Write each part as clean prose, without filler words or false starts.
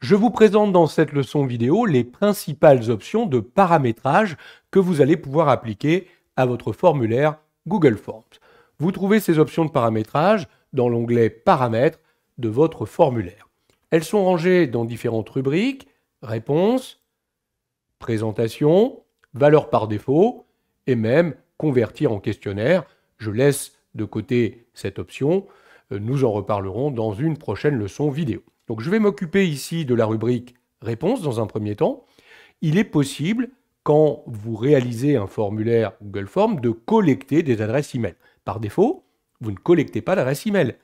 Je vous présente dans cette leçon vidéo les principales options de paramétrage que vous allez pouvoir appliquer à votre formulaire Google Forms. Vous trouvez ces options de paramétrage dans l'onglet Paramètres de votre formulaire. Elles sont rangées dans différentes rubriques: Réponses, Présentation, Valeurs par défaut et même Convertir en questionnaire. Je laisse de côté cette option. Nous en reparlerons dans une prochaine leçon vidéo. Donc je vais m'occuper ici de la rubrique Réponses dans un premier temps. Il est possible, quand vous réalisez un formulaire Google Forms, de collecter des adresses email. Par défaut, vous ne collectez pas d'adresse email.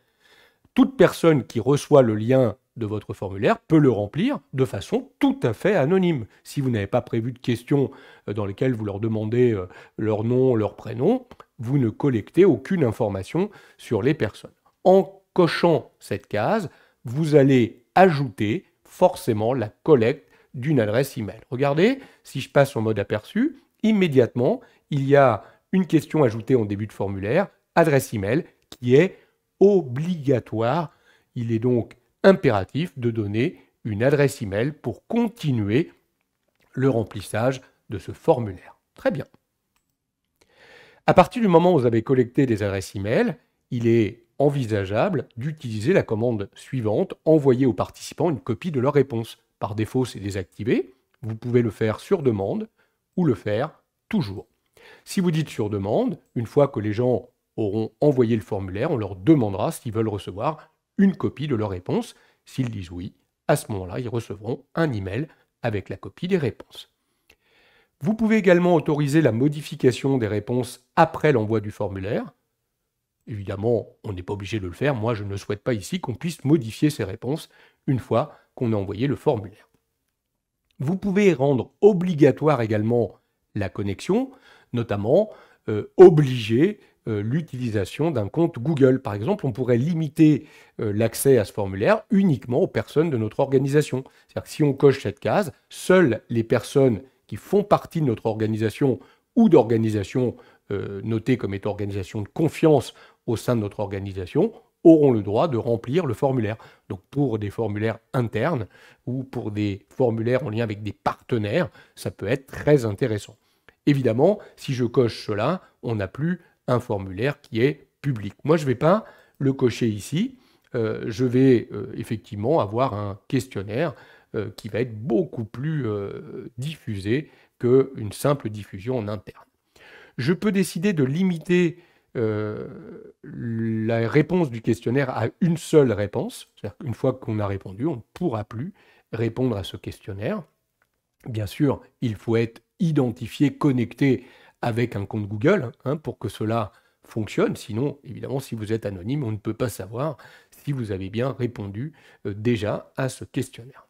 Toute personne qui reçoit le lien de votre formulaire peut le remplir de façon tout à fait anonyme. Si vous n'avez pas prévu de questions dans lesquelles vous leur demandez leur nom, leur prénom, vous ne collectez aucune information sur les personnes. En cochant cette case, vous allez ajouter forcément la collecte d'une adresse email. Regardez, si je passe en mode aperçu, immédiatement, il y a une question ajoutée en début de formulaire, adresse email, qui est obligatoire. Il est donc impératif de donner une adresse email pour continuer le remplissage de ce formulaire. Très bien. À partir du moment où vous avez collecté des adresses email, il est envisageable d'utiliser la commande suivante: envoyer aux participants une copie de leur réponse. Par défaut, c'est désactivé. Vous pouvez le faire sur demande ou le faire toujours. Si vous dites sur demande, une fois que les gens auront envoyé le formulaire, on leur demandera s'ils veulent recevoir une copie de leur réponse. S'ils disent oui, à ce moment-là, ils recevront un email avec la copie des réponses. Vous pouvez également autoriser la modification des réponses après l'envoi du formulaire. Évidemment, on n'est pas obligé de le faire. Moi, je ne souhaite pas ici qu'on puisse modifier ces réponses une fois qu'on a envoyé le formulaire. Vous pouvez rendre obligatoire également la connexion, notamment obliger l'utilisation d'un compte Google. Par exemple, on pourrait limiter l'accès à ce formulaire uniquement aux personnes de notre organisation. C'est-à-dire que si on coche cette case, seules les personnes qui font partie de notre organisation ou d'organisations notées comme étant organisations de confiance au sein de notre organisation auront le droit de remplir le formulaire. Donc pour des formulaires internes ou pour des formulaires en lien avec des partenaires, ça peut être très intéressant. Évidemment, si je coche cela, on n'a plus un formulaire qui est public. Moi, je ne vais pas le cocher ici. Je vais effectivement avoir un questionnaire qui va être beaucoup plus diffusé qu'une simple diffusion en interne. Je peux décider de limiter la réponse du questionnaire à une seule réponse. C'est-à-dire qu'une fois qu'on a répondu, on ne pourra plus répondre à ce questionnaire. Bien sûr, il faut être identifié, connecté avec un compte Google pour que cela fonctionne. Sinon, évidemment, si vous êtes anonyme, on ne peut pas savoir si vous avez bien répondu déjà à ce questionnaire.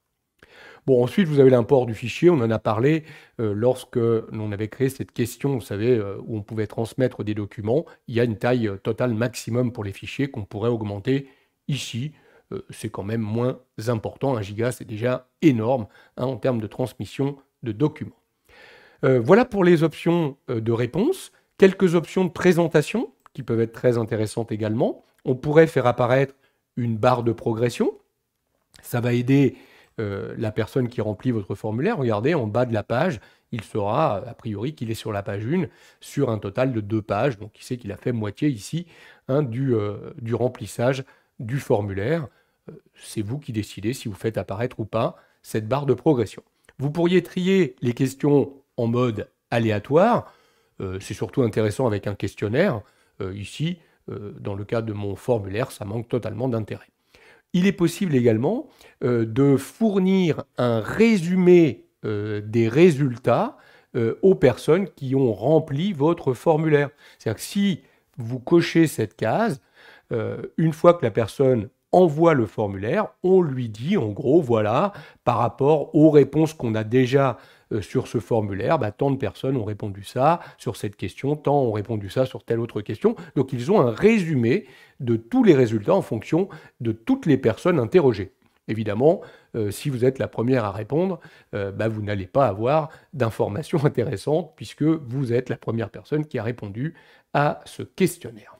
Bon, ensuite, vous avez l'import du fichier. On en a parlé lorsque l'on avait créé cette question, vous savez, où on pouvait transmettre des documents. Il y a une taille totale maximum pour les fichiers qu'on pourrait augmenter ici. C'est quand même moins important. 1 giga, c'est déjà énorme en termes de transmission de documents. Voilà pour les options de réponse. Quelques options de présentation qui peuvent être très intéressantes également. On pourrait faire apparaître une barre de progression. Ça va aider la personne qui remplit votre formulaire. Regardez, en bas de la page, il saura a priori qu'il est sur la page 1 sur un total de 2 pages. Donc il sait qu'il a fait moitié ici du remplissage du formulaire. C'est vous qui décidez si vous faites apparaître ou pas cette barre de progression. Vous pourriez trier les questions en mode aléatoire. C'est surtout intéressant avec un questionnaire. Ici, dans le cas de mon formulaire, ça manque totalement d'intérêt. Il est possible également de fournir un résumé des résultats aux personnes qui ont rempli votre formulaire. C'est-à-dire que si vous cochez cette case, une fois que la personne envoie le formulaire, on lui dit en gros, voilà, par rapport aux réponses qu'on a déjà sur ce formulaire, tant de personnes ont répondu ça sur cette question, tant ont répondu ça sur telle autre question. Donc ils ont un résumé de tous les résultats en fonction de toutes les personnes interrogées. Évidemment, si vous êtes la première à répondre, vous n'allez pas avoir d'informations intéressantes puisque vous êtes la première personne qui a répondu à ce questionnaire.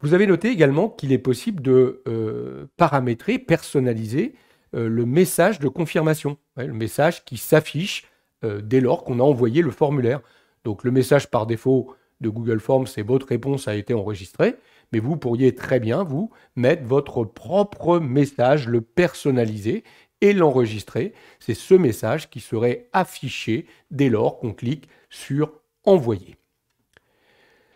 Vous avez noté également qu'il est possible de paramétrer, personnaliser le message de confirmation, le message qui s'affiche dès lors qu'on a envoyé le formulaire. Donc le message par défaut de Google Forms, c'est votre réponse a été enregistrée, mais vous pourriez très bien, vous, mettre votre propre message, le personnaliser et l'enregistrer. C'est ce message qui serait affiché dès lors qu'on clique sur « Envoyer ».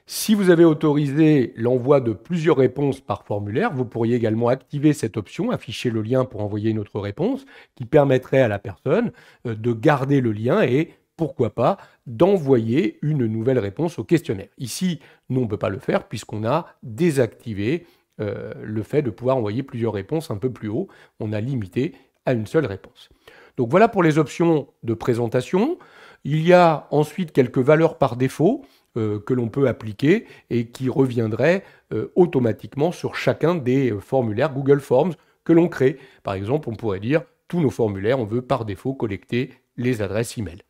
Si vous avez autorisé l'envoi de plusieurs réponses par formulaire, vous pourriez également activer cette option, afficher le lien pour envoyer une autre réponse, qui permettrait à la personne de garder le lien et, pourquoi pas, d'envoyer une nouvelle réponse au questionnaire. Ici, nous, on ne peut pas le faire puisqu'on a désactivé le fait de pouvoir envoyer plusieurs réponses un peu plus haut. On a limité à une seule réponse. Donc voilà pour les options de présentation. Il y a ensuite quelques valeurs par défaut que l'on peut appliquer et qui reviendraient automatiquement sur chacun des formulaires Google Forms que l'on crée. Par exemple, on pourrait dire tous nos formulaires, on veut par défaut collecter les adresses email.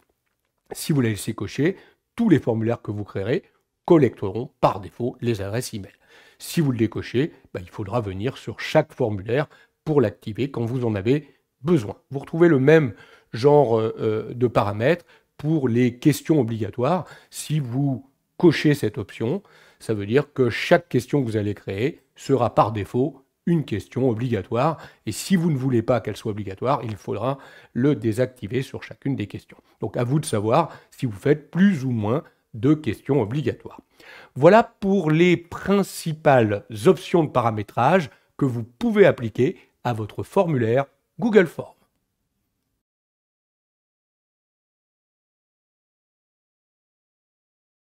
Si vous les laissez cocher, tous les formulaires que vous créerez collecteront par défaut les adresses email. Si vous le décochez, il faudra venir sur chaque formulaire pour l'activer quand vous en avez besoin. Vous retrouvez le même genre de paramètres pour les questions obligatoires. Si vous cochez cette option, ça veut dire que chaque question que vous allez créer sera par défaut une question obligatoire. Et si vous ne voulez pas qu'elle soit obligatoire, il faudra le désactiver sur chacune des questions. Donc à vous de savoir si vous faites plus ou moins de questions obligatoires. Voilà pour les principales options de paramétrage que vous pouvez appliquer à votre formulaire Google Forms.